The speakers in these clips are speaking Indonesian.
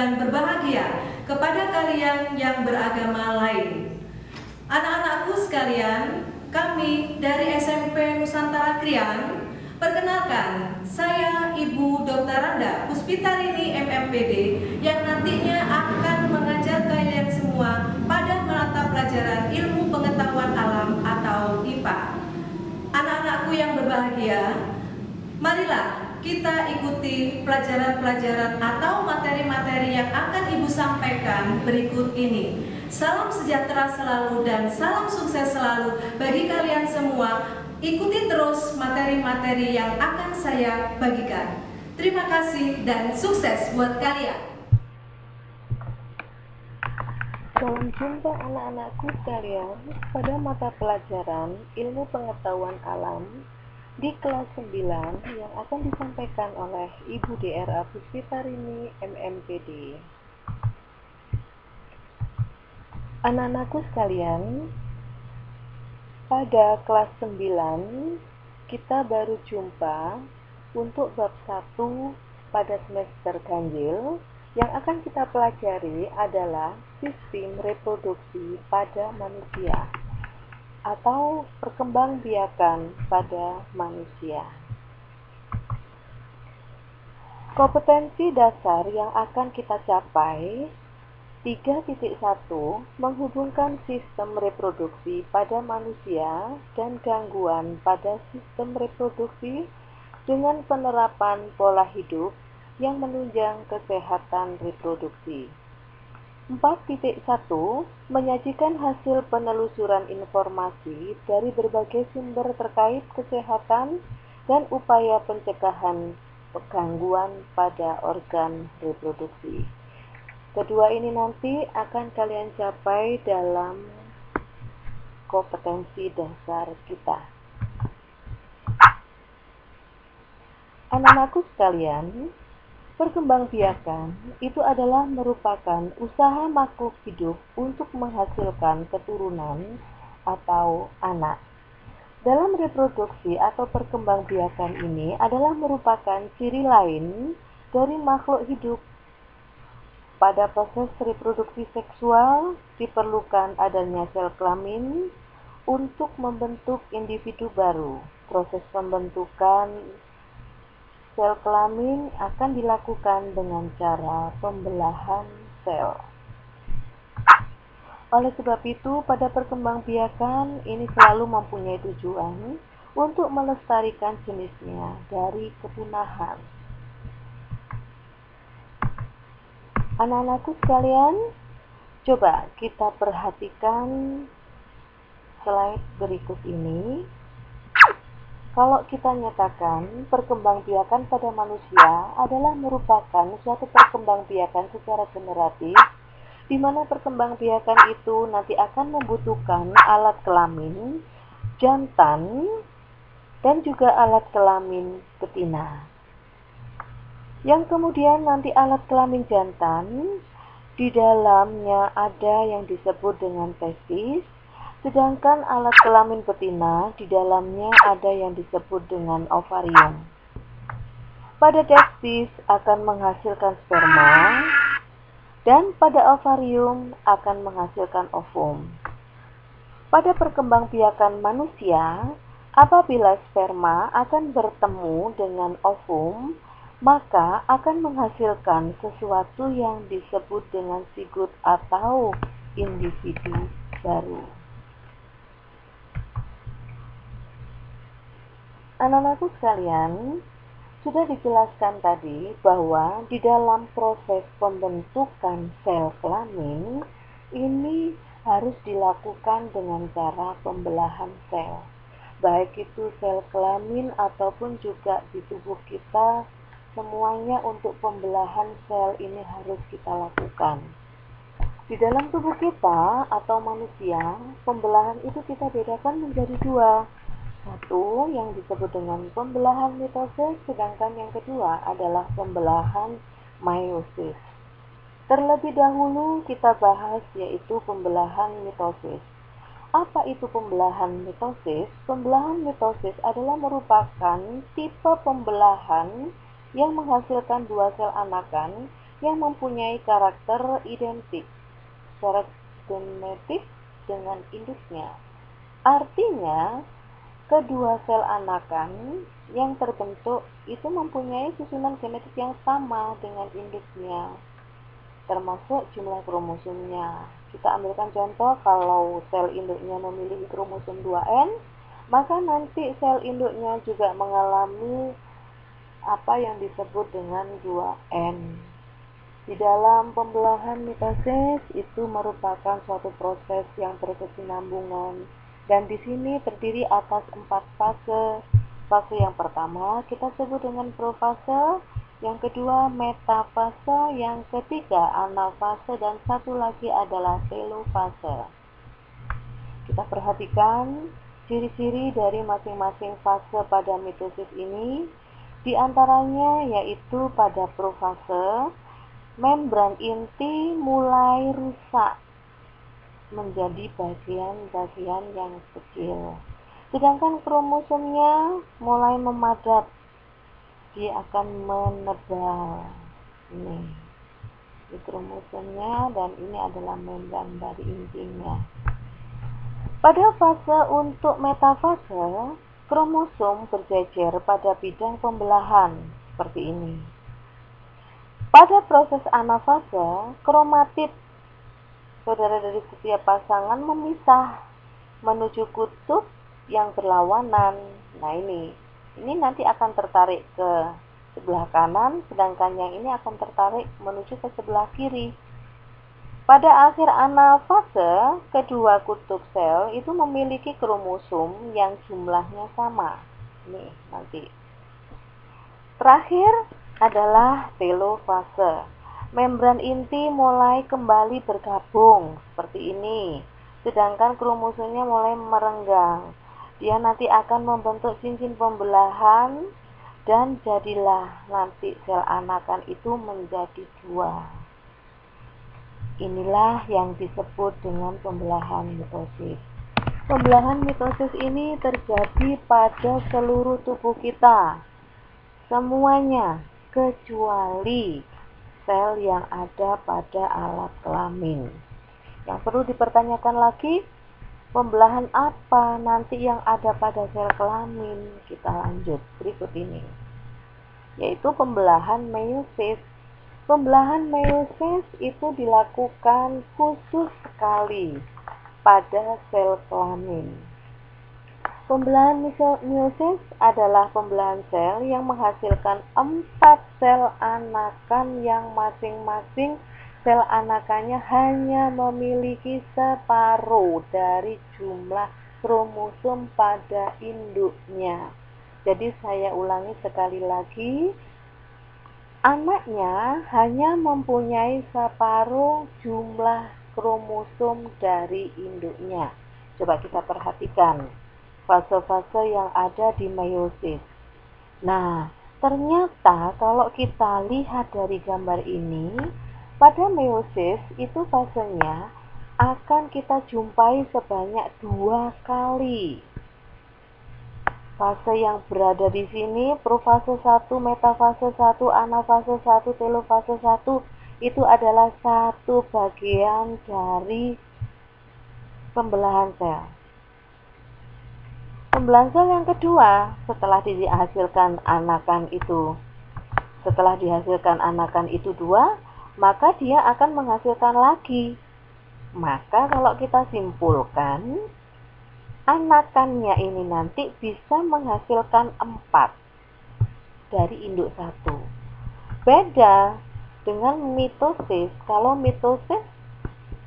dan berbahagia kepada kalian yang beragama lain. Anak-anakku sekalian, kami dari SMP Nusantara Krian, perkenalkan, saya Ibu Dr. Randa Puspitarini MMPD yang nantinya akan mengajar kalian semua pada mata pelajaran ilmu pengetahuan alam atau IPA. Anak-anakku yang berbahagia, marilah kita ikuti pelajaran-pelajaran atau materi-materi yang akan Ibu sampaikan berikut ini. Salam sejahtera selalu dan salam sukses selalu bagi kalian semua. Ikuti terus materi-materi yang akan saya bagikan. Terima kasih dan sukses buat kalian. Salam jumpa anak-anakku sekalian pada mata pelajaran ilmu pengetahuan alam di kelas 9 yang akan disampaikan oleh Ibu Dra. Puspitarini MMPD. Anak-anakku sekalian, pada kelas 9 kita baru jumpa untuk bab 1 pada semester ganjil. Yang akan kita pelajari adalah sistem reproduksi pada manusia atau perkembangbiakan pada manusia. Kompetensi dasar yang akan kita capai 3.1 menghubungkan sistem reproduksi pada manusia dan gangguan pada sistem reproduksi dengan penerapan pola hidup yang menunjang kesehatan reproduksi. 4.1 menyajikan hasil penelusuran informasi dari berbagai sumber terkait kesehatan dan upaya pencegahan gangguan pada organ reproduksi. Kedua ini nanti akan kalian capai dalam kompetensi dasar kita. Anak-anakku sekalian, perkembangbiakan itu adalah merupakan usaha makhluk hidup untuk menghasilkan keturunan atau anak. Dalam reproduksi atau perkembangbiakan ini adalah merupakan ciri lain dari makhluk hidup. Pada proses reproduksi seksual diperlukan adanya sel kelamin untuk membentuk individu baru. Proses pembentukan sel kelamin akan dilakukan dengan cara pembelahan sel. Oleh sebab itu, pada perkembangbiakan ini selalu mempunyai tujuan untuk melestarikan jenisnya dari kepunahan. Anak-anakku sekalian, coba kita perhatikan slide berikut ini. Kalau kita nyatakan perkembangbiakan pada manusia adalah merupakan suatu perkembangbiakan secara generatif, di mana perkembangbiakan itu nanti akan membutuhkan alat kelamin jantan dan juga alat kelamin betina. Yang kemudian nanti alat kelamin jantan di dalamnya ada yang disebut dengan testis. Sedangkan alat kelamin betina di dalamnya ada yang disebut dengan ovarium. Pada testis akan menghasilkan sperma dan pada ovarium akan menghasilkan ovum. Pada perkembangbiakan manusia, apabila sperma akan bertemu dengan ovum, maka akan menghasilkan sesuatu yang disebut dengan zigot atau individu baru. Anak-anakku sekalian, sudah dijelaskan tadi bahwa di dalam proses pembentukan sel kelamin ini harus dilakukan dengan cara pembelahan sel. Baik itu sel kelamin ataupun juga di tubuh kita, semuanya untuk pembelahan sel ini harus kita lakukan. Di dalam tubuh kita atau manusia, pembelahan itu kita bedakan menjadi dua. Satu yang disebut dengan pembelahan mitosis, sedangkan yang kedua adalah pembelahan meiosis. Terlebih dahulu kita bahas yaitu pembelahan mitosis. Apa itu pembelahan mitosis? Pembelahan mitosis adalah merupakan tipe pembelahan yang menghasilkan dua sel anakan yang mempunyai karakter identik secara genetik dengan induknya. Artinya, kedua sel anakan yang terbentuk itu mempunyai susunan genetik yang sama dengan induknya, termasuk jumlah kromosomnya. Kita ambilkan contoh, kalau sel induknya memiliki kromosom 2N, maka nanti sel induknya juga mengalami apa yang disebut dengan 2N. Di dalam pembelahan mitosis itu merupakan suatu proses yang berkesinambungan, dan di sini terdiri atas 4 fase. Fase yang pertama kita sebut dengan profase, yang kedua metafase, yang ketiga anafase, dan satu lagi adalah telofase. Kita perhatikan ciri-ciri dari masing-masing fase pada mitosis ini. Di antaranya yaitu pada profase, membran inti mulai rusak menjadi bagian-bagian yang kecil. Sedangkan kromosomnya mulai memadat, dia akan menebal. Ini kromosomnya, dan ini adalah membran dari intinya. Pada fase untuk metafase, kromosom berjejer pada bidang pembelahan seperti ini. Pada proses anafase, kromatid saudara dari setiap pasangan memisah menuju kutub yang berlawanan. Nah, ini nanti akan tertarik ke sebelah kanan, sedangkan yang ini akan tertarik menuju ke sebelah kiri. Pada akhir anafase, kedua kutub sel itu memiliki kromosom yang jumlahnya sama. Ini nanti. Terakhir adalah telofase. Membran inti mulai kembali bergabung seperti ini, sedangkan kromosomnya mulai merenggang. Dia nanti akan membentuk cincin pembelahan, dan jadilah nanti sel anakan itu menjadi 2. Inilah yang disebut dengan pembelahan mitosis. Pembelahan mitosis ini terjadi pada seluruh tubuh kita, semuanya kecuali sel yang ada pada alat kelamin. Yang perlu dipertanyakan lagi, pembelahan apa nanti yang ada pada sel kelamin? Kita lanjut berikut ini, yaitu pembelahan meiosis. Pembelahan meiosis itu dilakukan khusus sekali pada sel kelamin. Pembelahan meiosis adalah pembelahan sel yang menghasilkan 4 sel anakan yang masing-masing sel anakannya hanya memiliki separuh dari jumlah kromosom pada induknya. Jadi saya ulangi sekali lagi, anaknya hanya mempunyai separuh jumlah kromosom dari induknya. Coba kita perhatikan fase-fase yang ada di meiosis. Nah, ternyata kalau kita lihat dari gambar ini, pada meiosis itu fasenya akan kita jumpai sebanyak 2 kali. Fase yang berada di sini, profase 1, metafase 1, anafase 1, telofase 1, itu adalah satu bagian dari pembelahan sel. Pembelahan sel yang kedua, setelah dihasilkan anakan itu 2, maka dia akan menghasilkan lagi. Maka kalau kita simpulkan, anakannya ini nanti bisa menghasilkan 4 dari induk 1. Beda dengan mitosis. Kalau mitosis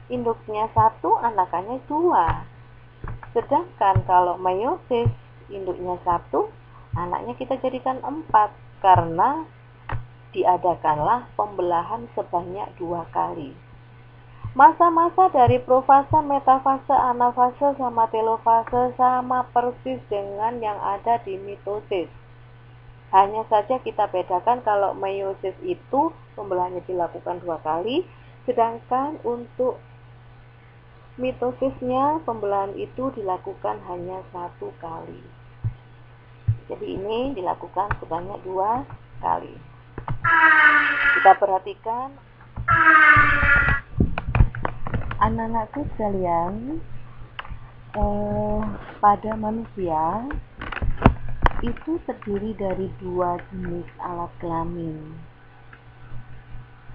induknya 1, anakannya 2. Sedangkan kalau meiosis induknya 1, anaknya kita jadikan 4, karena diadakanlah pembelahan sebanyak 2 kali. Masa-masa dari profase, metafase, anafase, sama telofase sama persis dengan yang ada di mitosis. Hanya saja kita bedakan, kalau meiosis itu pembelahannya dilakukan 2 kali, sedangkan untuk mitosisnya pembelahan itu dilakukan hanya 1 kali. Jadi ini dilakukan sebanyak 2 kali. Kita perhatikan Anak-anakku sekalian, pada manusia itu terdiri dari dua jenis alat kelamin.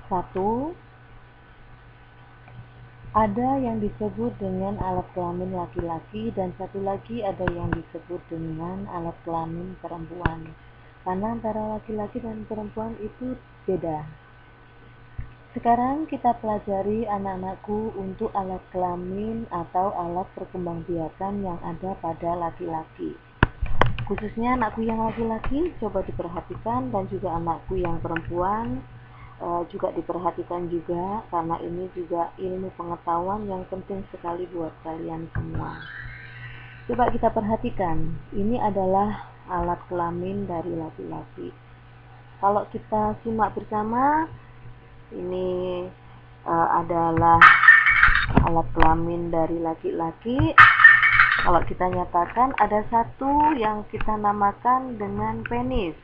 Satu, ada yang disebut dengan alat kelamin laki-laki, dan satu lagi ada yang disebut dengan alat kelamin perempuan. Karena antara laki-laki dan perempuan itu beda. Sekarang kita pelajari anak-anakku untuk alat kelamin atau alat perkembangbiakan yang ada pada laki-laki. Khususnya anakku yang laki-laki coba diperhatikan, dan juga anakku yang perempuan juga diperhatikan juga, karena ini juga ilmu pengetahuan yang penting sekali buat kalian semua. Coba kita perhatikan, ini adalah alat kelamin dari laki-laki. Kalau kita simak bersama, ini adalah alat kelamin dari laki-laki. Kalau kita nyatakan, ada satu yang kita namakan dengan penis.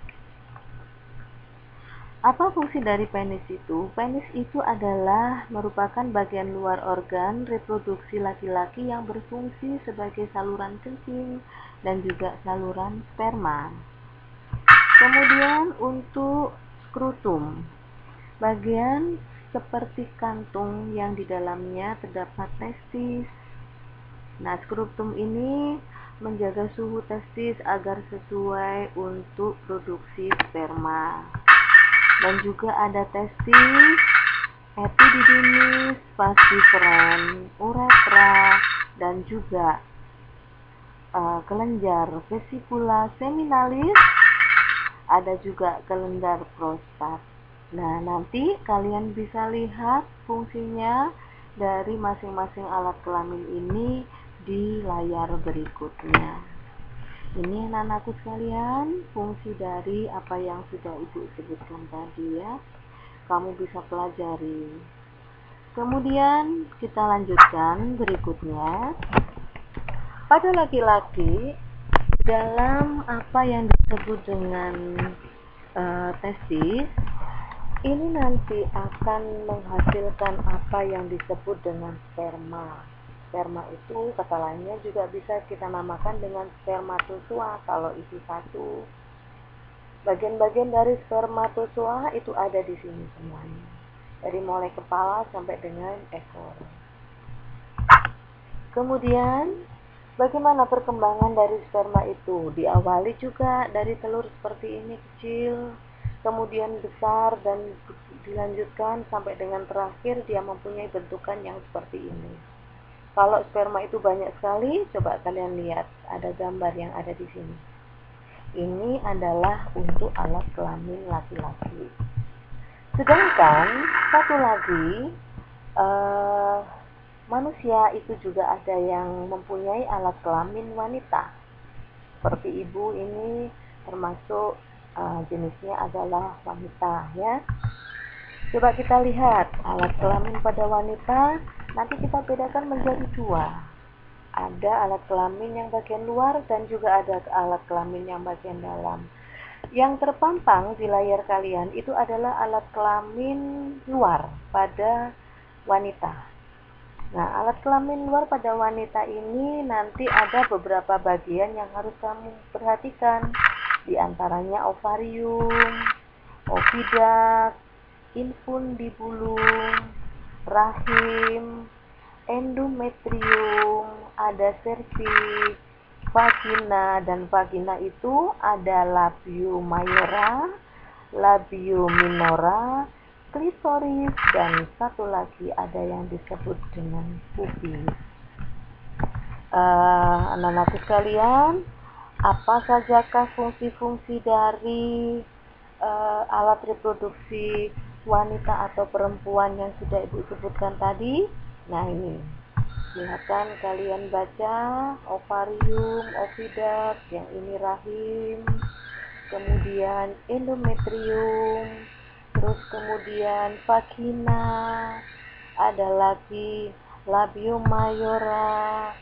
Apa fungsi dari penis itu? Penis itu adalah merupakan bagian luar organ reproduksi laki-laki yang berfungsi sebagai saluran kencing dan juga saluran sperma. Kemudian untuk skrotum, bagian seperti kantung yang di dalamnya terdapat testis. Nah, skrotum ini menjaga suhu testis agar sesuai untuk produksi sperma. Dan juga ada testis, epididymis, falciparum, uretra, dan juga kelenjar vesicula seminalis, ada juga kelenjar prostat. Nah, nanti kalian bisa lihat fungsinya dari masing-masing alat kelamin ini di layar berikutnya. Ini anak-anakku sekalian, fungsi dari apa yang sudah Ibu sebutkan tadi ya. Kamu bisa pelajari. Kemudian kita lanjutkan berikutnya. Pada laki-laki, dalam apa yang disebut dengan testis, ini nanti akan menghasilkan apa yang disebut dengan sperma. Sperma itu kata lainnya juga bisa kita namakan dengan spermatozoa kalau isi satu. Bagian-bagian dari spermatozoa itu ada di sini semuanya, dari mulai kepala sampai dengan ekor. Kemudian bagaimana perkembangan dari sperma itu? Diawali juga dari telur seperti ini kecil, kemudian besar, dan dilanjutkan sampai dengan terakhir dia mempunyai bentukan yang seperti ini. Kalau sperma itu banyak sekali, coba kalian lihat, ada gambar yang ada di sini. Ini adalah untuk alat kelamin laki-laki. Sedangkan satu lagi, manusia itu juga ada yang mempunyai alat kelamin wanita. Seperti ibu ini termasuk jenisnya adalah wanita ya. Coba kita lihat alat kelamin pada wanita. Nanti kita bedakan menjadi dua. Ada alat kelamin yang bagian luar dan juga ada alat kelamin yang bagian dalam. Yang terpampang di layar kalian itu adalah alat kelamin luar pada wanita. Nah, alat kelamin luar pada wanita ini nanti ada beberapa bagian yang harus kamu perhatikan. Di antaranya ovarium, oviduct, infundibulum, rahim, endometrium, ada cervix, vagina, dan vagina itu ada labium mayora, labium minora, klitoris, dan satu lagi ada yang disebut dengan pubis. Anak-anakku sekalian, apa sajakah fungsi-fungsi dari alat reproduksi wanita atau perempuan yang sudah Ibu sebutkan tadi? Nah, ini silahkan kalian baca. Ovarium, oviduct, yang ini rahim, kemudian endometrium, terus kemudian vagina, ada lagi labium mayora,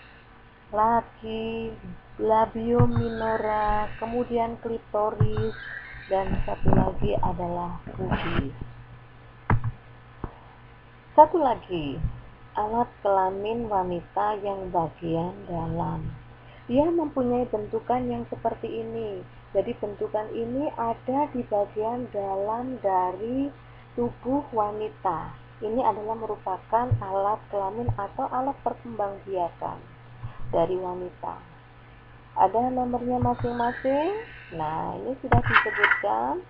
lagi labium minora, kemudian klitoris, dan satu lagi adalah pubis. Satu lagi, alat kelamin wanita yang bagian dalam. Dia mempunyai bentukan yang seperti ini. Jadi bentukan ini ada di bagian dalam dari tubuh wanita. Ini adalah merupakan alat kelamin atau alat perkembangbiakan dari wanita. Ada nomornya masing-masing. Nah, ini sudah disebutkan.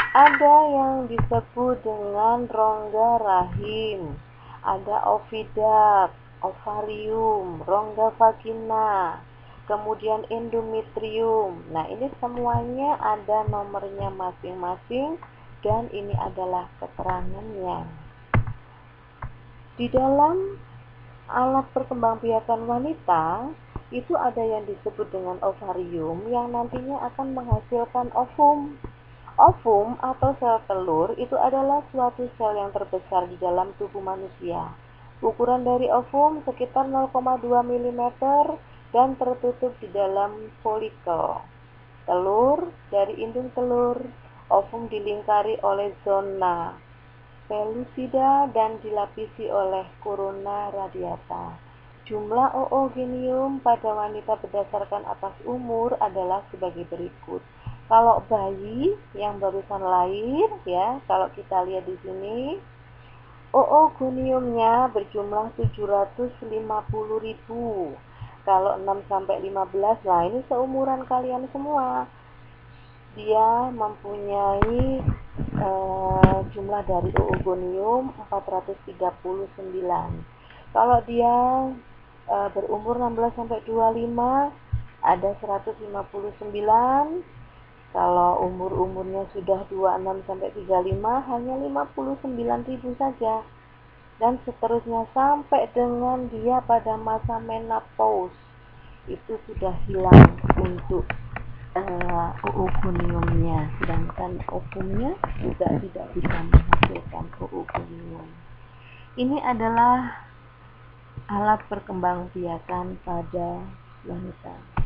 Ada yang disebut dengan rongga rahim, ada oviduct, ovarium, rongga vagina, kemudian endometrium. Nah, ini semuanya ada nomornya masing-masing dan ini adalah keterangannya. Di dalam alat perkembangbiakan wanita, itu ada yang disebut dengan ovarium yang nantinya akan menghasilkan ovum. Ovum atau sel telur itu adalah suatu sel yang terbesar di dalam tubuh manusia. Ukuran dari ovum sekitar 0,2 mm dan tertutup di dalam folikel. Telur dari indung telur, ovum dilingkari oleh zona pellucida dan dilapisi oleh corona radiata. Jumlah oogonium pada wanita berdasarkan atas umur adalah sebagai berikut. Kalau bayi yang barusan lahir, ya, kalau kita lihat di sini, oogoniumnya berjumlah 750.000. Kalau 6 sampai 15, nah ini seumuran kalian semua. Dia mempunyai jumlah dari oogonium 439. Kalau dia berumur 16 sampai 25 ada 159. Kalau umurnya sudah 26 sampai 35 hanya 59.000 saja. Dan seterusnya sampai dengan dia pada masa menopause itu sudah hilang untuk oogoniumnya, sedangkan ovumnya juga tidak bisa menghasilkan oogonium. Ini adalah alat perkembangbiakan pada wanita.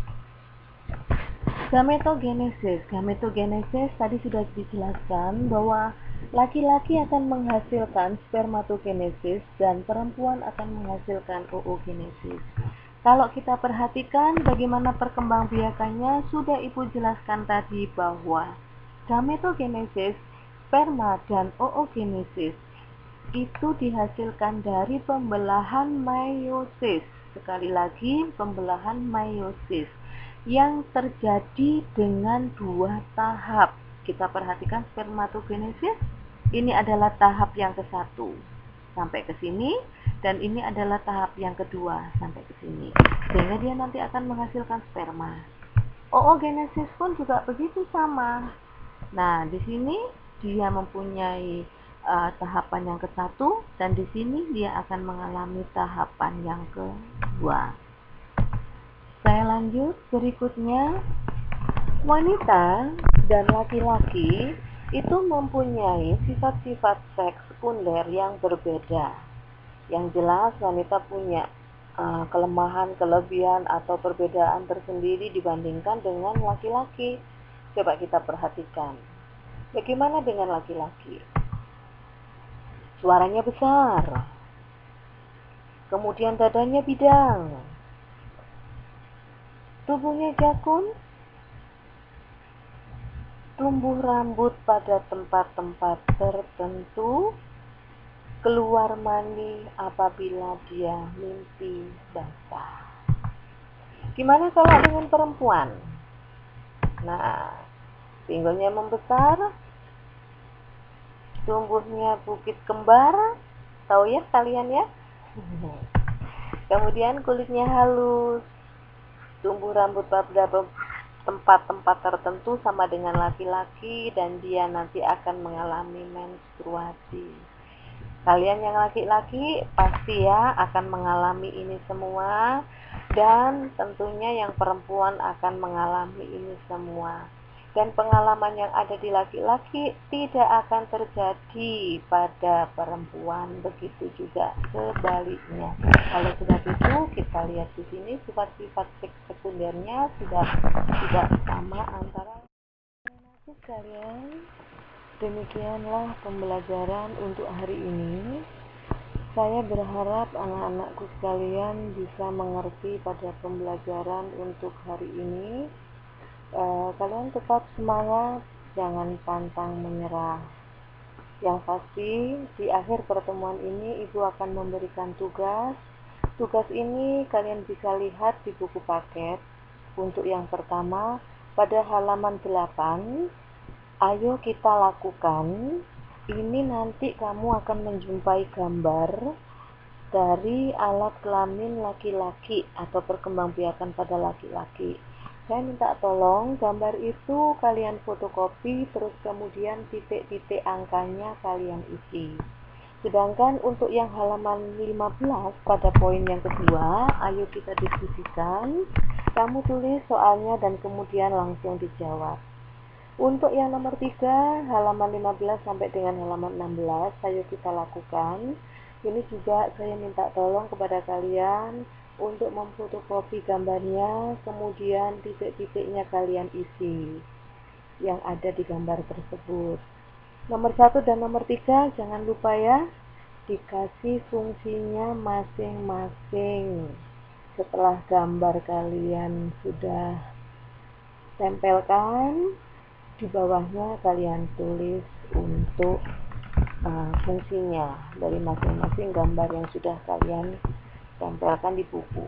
Gametogenesis. Gametogenesis tadi sudah dijelaskan bahwa laki-laki akan menghasilkan spermatogenesis dan perempuan akan menghasilkan oogenesis. Kalau kita perhatikan bagaimana perkembangbiakannya, sudah Ibu jelaskan tadi bahwa gametogenesis, sperma dan oogenesis itu dihasilkan dari pembelahan meiosis. Sekali lagi, pembelahan meiosis yang terjadi dengan dua tahap. Kita perhatikan spermatogenesis, ini adalah tahap yang ke-1 sampai ke sini, dan ini adalah tahap yang kedua sampai ke sini. Sehingga dia nanti akan menghasilkan sperma. Oogenesis pun juga begitu sama. Nah, di sini dia mempunyai tahapan yang ke-1 dan di sini dia akan mengalami tahapan yang kedua. Saya lanjut, berikutnya wanita dan laki-laki itu mempunyai sifat-sifat seks sekunder yang berbeda. Yang jelas wanita punya kelemahan, kelebihan atau perbedaan tersendiri dibandingkan dengan laki-laki. Coba kita perhatikan. Bagaimana dengan laki-laki? Suaranya besar. Kemudian dadanya bidang. Tubuhnya jakun, tumbuh rambut pada tempat-tempat tertentu, keluar mani apabila dia mimpi basah. Gimana kalau dengan perempuan? Nah, pinggulnya membesar, tumbuhnya bukit kembar, tahu ya kalian ya? Kemudian kulitnya halus, tumbuh rambut pada tempat-tempat tertentu sama dengan laki-laki dan dia nanti akan mengalami menstruasi. Kalian yang laki-laki pasti ya akan mengalami ini semua dan tentunya yang perempuan akan mengalami ini semua. Dan pengalaman yang ada di laki-laki tidak akan terjadi pada perempuan, begitu juga sebaliknya. Kalau sudah itu kita lihat di sini sifat-sifat sekundernya sudah tidak sama antara anak sekalian. Demikianlah pembelajaran untuk hari ini. Saya berharap anak-anakku sekalian bisa mengerti pada pembelajaran untuk hari ini. Kalian tetap semangat, jangan pantang menyerah. Yang pasti, di akhir pertemuan ini Ibu akan memberikan tugas. Tugas ini kalian bisa lihat di buku paket. Untuk yang pertama, pada halaman 8, ayo kita lakukan. Ini nanti kamu akan menjumpai gambar dari alat kelamin laki-laki atau perkembangbiakan pada laki-laki. Saya minta tolong gambar itu kalian fotokopi, terus kemudian titik-titik angkanya kalian isi. Sedangkan untuk yang halaman 15 pada poin yang kedua, ayo kita diskusikan. Kamu tulis soalnya dan kemudian langsung dijawab. Untuk yang nomor 3, halaman 15 sampai dengan halaman 16, ayo kita lakukan. Ini juga saya minta tolong kepada kalian untuk memfotokopi gambarnya, kemudian titik-titiknya kalian isi yang ada di gambar tersebut. Nomor 1 dan nomor 3, jangan lupa ya, dikasih fungsinya masing-masing. Setelah gambar kalian sudah tempelkan, di bawahnya kalian tulis untuk fungsinya dari masing-masing gambar yang sudah kalian tempelkan di buku.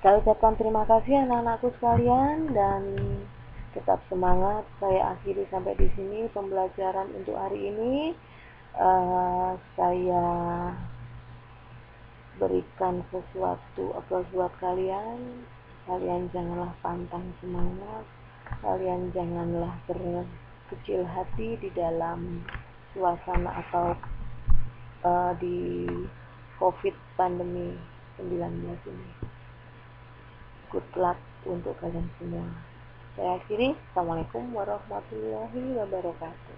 Saya ucapkan terima kasih anak-anakku sekalian dan tetap semangat. Saya akhiri sampai di sini pembelajaran untuk hari ini. Saya berikan sesuatu buat kalian. Kalian janganlah pantang semangat. Kalian janganlah berkecil hati di dalam suasana atau di COVID pandemi 19 ini. Good luck untuk kalian semua. Saya akhiri. Assalamualaikum warahmatullahi wabarakatuh.